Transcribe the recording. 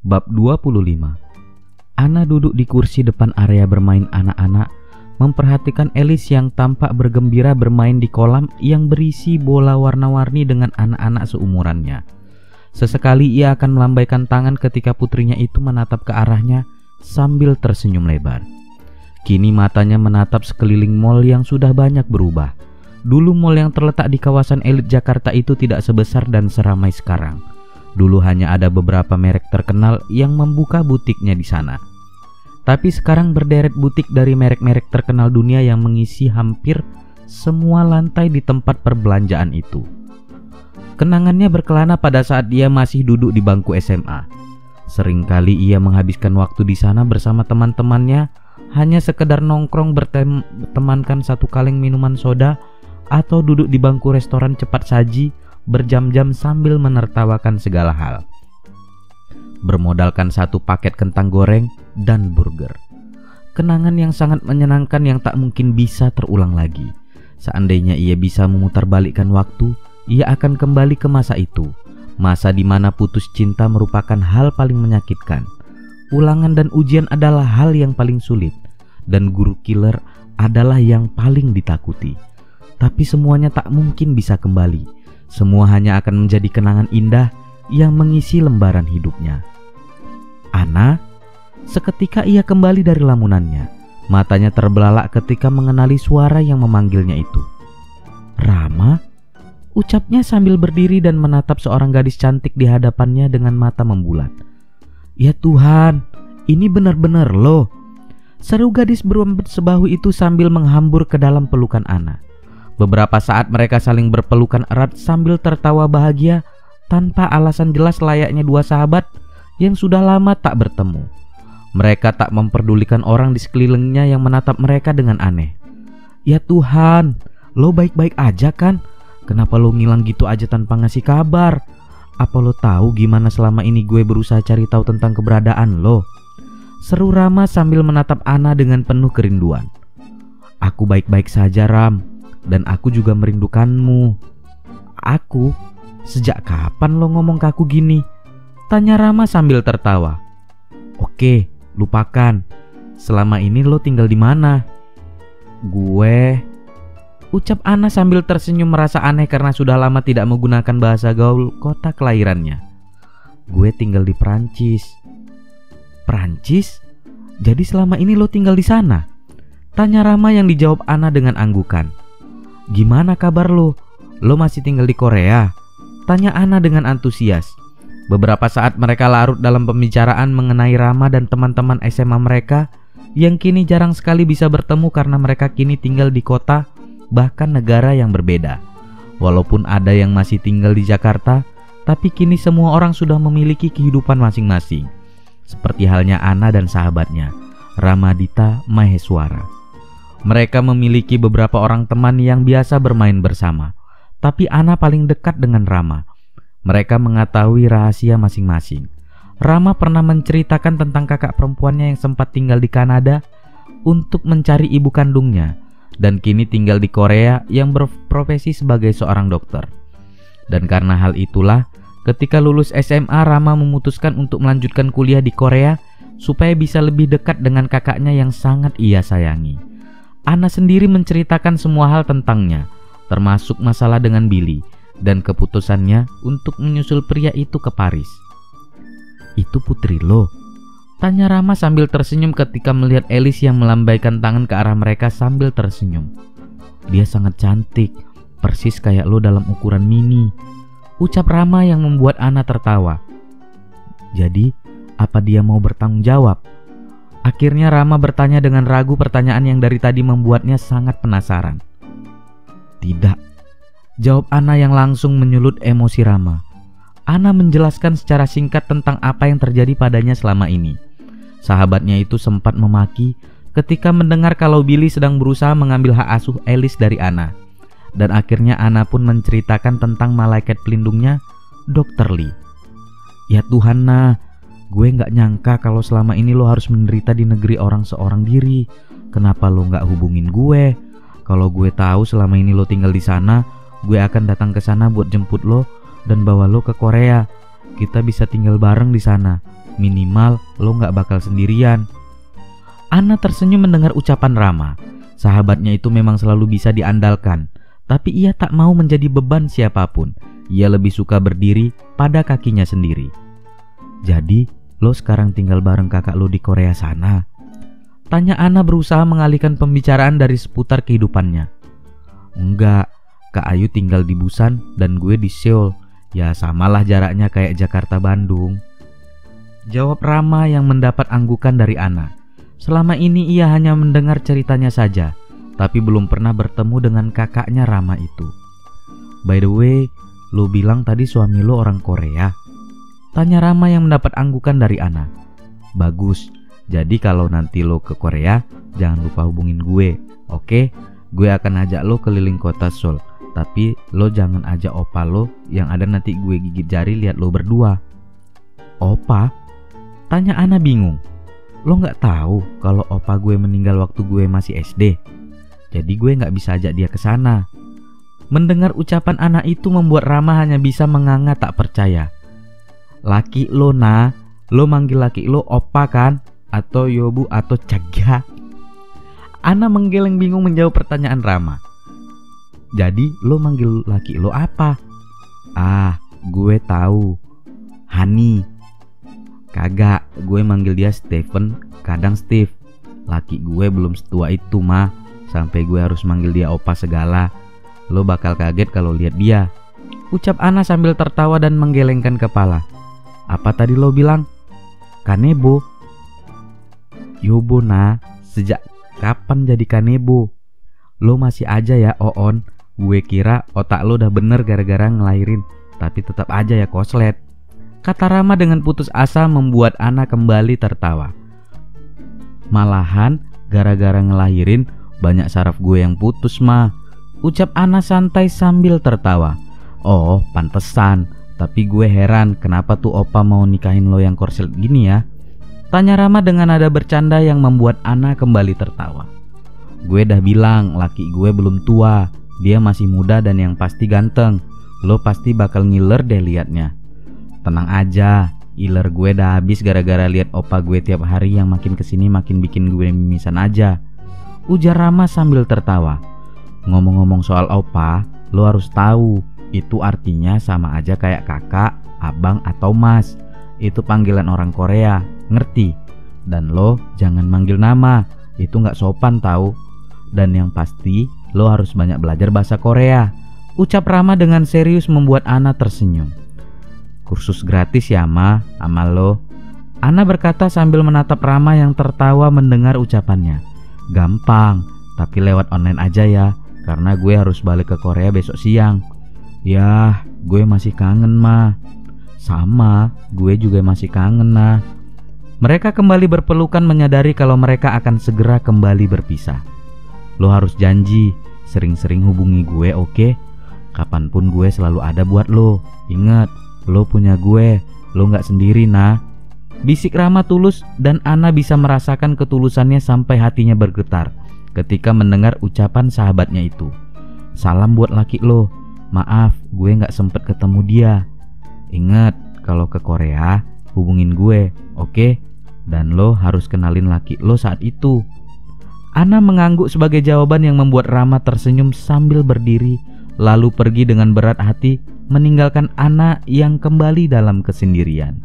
Bab 25. Anna duduk di kursi depan area bermain anak-anak, memperhatikan Alice yang tampak bergembira bermain di kolam yang berisi bola warna-warni dengan anak-anak seumurannya. Sesekali ia akan melambaikan tangan ketika putrinya itu menatap ke arahnya sambil tersenyum lebar. Kini matanya menatap sekeliling mall yang sudah banyak berubah. Dulu mall yang terletak di kawasan elit Jakarta itu tidak sebesar dan seramai sekarang. Dulu hanya ada beberapa merek terkenal yang membuka butiknya di sana. Tapi sekarang berderet butik dari merek-merek terkenal dunia yang mengisi hampir semua lantai di tempat perbelanjaan itu. Kenangannya berkelana pada saat dia masih duduk di bangku SMA. Seringkali ia menghabiskan waktu di sana bersama teman-temannya, hanya sekedar nongkrong bertemankan satu kaleng minuman soda atau duduk di bangku restoran cepat saji berjam-jam sambil menertawakan segala hal. Bermodalkan satu paket kentang goreng dan burger. Kenangan yang sangat menyenangkan yang tak mungkin bisa terulang lagi. Seandainya ia bisa memutarbalikkan waktu, ia akan kembali ke masa itu. Masa di mana putus cinta merupakan hal paling menyakitkan. Ulangan dan ujian adalah hal yang paling sulit. Dan guru killer adalah yang paling ditakuti. Tapi semuanya tak mungkin bisa kembali. Semua hanya akan menjadi kenangan indah yang mengisi lembaran hidupnya. Anna, seketika ia kembali dari lamunannya. Matanya terbelalak ketika mengenali suara yang memanggilnya itu. Rama? Ucapnya sambil berdiri dan menatap seorang gadis cantik di hadapannya dengan mata membulat. Ya Tuhan, ini benar-benar lo. Seru gadis berambut sebahu itu sambil menghambur ke dalam pelukan Anna. Beberapa saat mereka saling berpelukan erat sambil tertawa bahagia tanpa alasan jelas layaknya dua sahabat yang sudah lama tak bertemu. Mereka tak memperdulikan orang di sekelilingnya yang menatap mereka dengan aneh. Ya Tuhan, lo baik-baik aja kan? Kenapa lo ngilang gitu aja tanpa ngasih kabar? Apa lo tahu gimana selama ini gue berusaha cari tahu tentang keberadaan lo? Seru Rama sambil menatap Anna dengan penuh kerinduan. Aku baik-baik saja Ram, dan aku juga merindukanmu. Aku? Sejak kapan lo ngomong ke aku gini? Tanya Rama sambil tertawa. Oke, lupakan. Selama ini lo tinggal di mana? Gue... Ucap Anna sambil tersenyum merasa aneh karena sudah lama tidak menggunakan bahasa gaul kota kelahirannya. Gue tinggal di Perancis. Perancis? Jadi selama ini lo tinggal di sana? Tanya Rama yang dijawab Anna dengan anggukan. Gimana kabar lo? Lo masih tinggal di Korea? Tanya Anna dengan antusias. Beberapa saat mereka larut dalam pembicaraan mengenai Rama dan teman-teman SMA mereka yang kini jarang sekali bisa bertemu karena mereka kini tinggal di kota bahkan negara yang berbeda. Walaupun ada yang masih tinggal di Jakarta, tapi kini semua orang sudah memiliki kehidupan masing-masing. Seperti halnya Anna dan sahabatnya, Ramadita Maheswara. Mereka memiliki beberapa orang teman yang biasa bermain bersama, tapi Anna paling dekat dengan Rama. Mereka mengetahui rahasia masing-masing. Rama pernah menceritakan tentang kakak perempuannya yang sempat tinggal di Kanada untuk mencari ibu kandungnya, dan kini tinggal di Korea yang berprofesi sebagai seorang dokter. Dan karena hal itulah, ketika lulus SMA, Rama memutuskan untuk melanjutkan kuliah di Korea supaya bisa lebih dekat dengan kakaknya yang sangat ia sayangi. Anna sendiri menceritakan semua hal tentangnya, termasuk masalah dengan Billy dan keputusannya untuk menyusul pria itu ke Paris. Itu putri lo? Tanya Rama sambil tersenyum ketika melihat Alice yang melambaikan tangan ke arah mereka sambil tersenyum. Dia sangat cantik, persis kayak lo dalam ukuran mini. Ucap Rama yang membuat Anna tertawa. Jadi, apa dia mau bertanggung jawab? Akhirnya Rama bertanya dengan ragu pertanyaan yang dari tadi membuatnya sangat penasaran. Tidak, jawab Anna yang langsung menyulut emosi Rama. Anna menjelaskan secara singkat tentang apa yang terjadi padanya selama ini. Sahabatnya itu sempat memaki ketika mendengar kalau Billy sedang berusaha mengambil hak asuh Alice dari Anna. Dan akhirnya Anna pun menceritakan tentang malaikat pelindungnya, Dr. Lee. Ya Tuhan nah, gue gak nyangka kalau selama ini lo harus menderita di negeri orang seorang diri. Kenapa lo gak hubungin gue? Kalau gue tahu selama ini lo tinggal di sana, gue akan datang ke sana buat jemput lo dan bawa lo ke Korea. Kita bisa tinggal bareng di sana. Minimal lo gak bakal sendirian. Ana tersenyum mendengar ucapan Rama. Sahabatnya itu memang selalu bisa diandalkan, tapi ia tak mau menjadi beban siapapun. Ia lebih suka berdiri pada kakinya sendiri. Jadi, lo sekarang tinggal bareng kakak lo di Korea sana? Tanya Ana berusaha mengalihkan pembicaraan dari seputar kehidupannya. Enggak, Kak Ayu tinggal di Busan dan gue di Seoul. Ya samalah jaraknya kayak Jakarta Bandung. Jawab Rama yang mendapat anggukan dari Ana. Selama ini ia hanya mendengar ceritanya saja, tapi belum pernah bertemu dengan kakaknya Rama itu. By the way, lo bilang tadi suami lo orang Korea? Tanya Rama yang mendapat anggukan dari Ana. Bagus, jadi kalau nanti lo ke Korea, jangan lupa hubungin gue, oke? Gue akan ajak lo keliling kota Seoul. Tapi lo jangan ajak opa lo, yang ada nanti gue gigit jari lihat lo berdua. Opa? Tanya Ana bingung. Lo gak tahu kalau opa gue meninggal waktu gue masih SD? Jadi gue gak bisa ajak dia ke sana. Mendengar ucapan Ana itu membuat Rama hanya bisa menganga tak percaya. Laki lo nah, lo manggil laki lo opa kan? Atau yobu atau caga? Ana menggeleng bingung menjawab pertanyaan Rama. Jadi lo manggil laki lo apa? Ah, gue tahu. Hani. Kagak, gue manggil dia Stephen, kadang Steve. Laki gue belum setua itu mah, sampai gue harus manggil dia opa segala. Lo bakal kaget kalau lihat dia. Ucap Ana sambil tertawa dan menggelengkan kepala. Apa tadi lo bilang? Kanebo. Yobo nah, sejak kapan jadi kanebo? Lo masih aja ya Oon. Gue kira otak lo udah bener gara-gara ngelahirin, tapi tetap aja ya koslet. Kata Rama dengan putus asa membuat Ana kembali tertawa. Malahan gara-gara ngelahirin banyak saraf gue yang putus mah. Ucap Ana santai sambil tertawa. Oh pantesan, tapi gue heran kenapa tuh opa mau nikahin lo yang korslet gini ya? Tanya Rama dengan nada bercanda yang membuat Ana kembali tertawa. Gue dah bilang laki gue belum tua. Dia masih muda dan yang pasti ganteng. Lo pasti bakal ngiler deh liatnya. Tenang aja, iler gue dah habis gara-gara lihat opa gue tiap hari yang makin kesini makin bikin gue mimisan aja. Ujar Rama sambil tertawa. Ngomong-ngomong soal opa, lo harus tahu, itu artinya sama aja kayak kakak, abang atau mas. Itu panggilan orang Korea, ngerti? Dan lo jangan manggil nama, itu gak sopan tahu. Dan yang pasti lo harus banyak belajar bahasa Korea. Ucap Rama dengan serius membuat Ana tersenyum. Kursus gratis ya ma, sama lo. Ana berkata sambil menatap Rama yang tertawa mendengar ucapannya. Gampang, tapi lewat online aja ya, karena gue harus balik ke Korea besok siang. Yah, gue masih kangen ma. Sama, gue juga masih kangen nah. Mereka kembali berpelukan menyadari kalau mereka akan segera kembali berpisah. Lo harus janji sering-sering hubungi gue, oke? Kapanpun gue selalu ada buat lo. Ingat, lo punya gue, lo gak sendiri nah. Bisik Rama tulus dan Ana bisa merasakan ketulusannya sampai hatinya bergetar ketika mendengar ucapan sahabatnya itu. Salam buat laki lo. Maaf, gue gak sempet ketemu dia. Ingat, kalau ke Korea hubungin gue, oke? Dan lo harus kenalin laki lo saat itu. Ana mengangguk sebagai jawaban yang membuat Rama tersenyum sambil berdiri, lalu pergi dengan berat hati meninggalkan Ana yang kembali dalam kesendirian.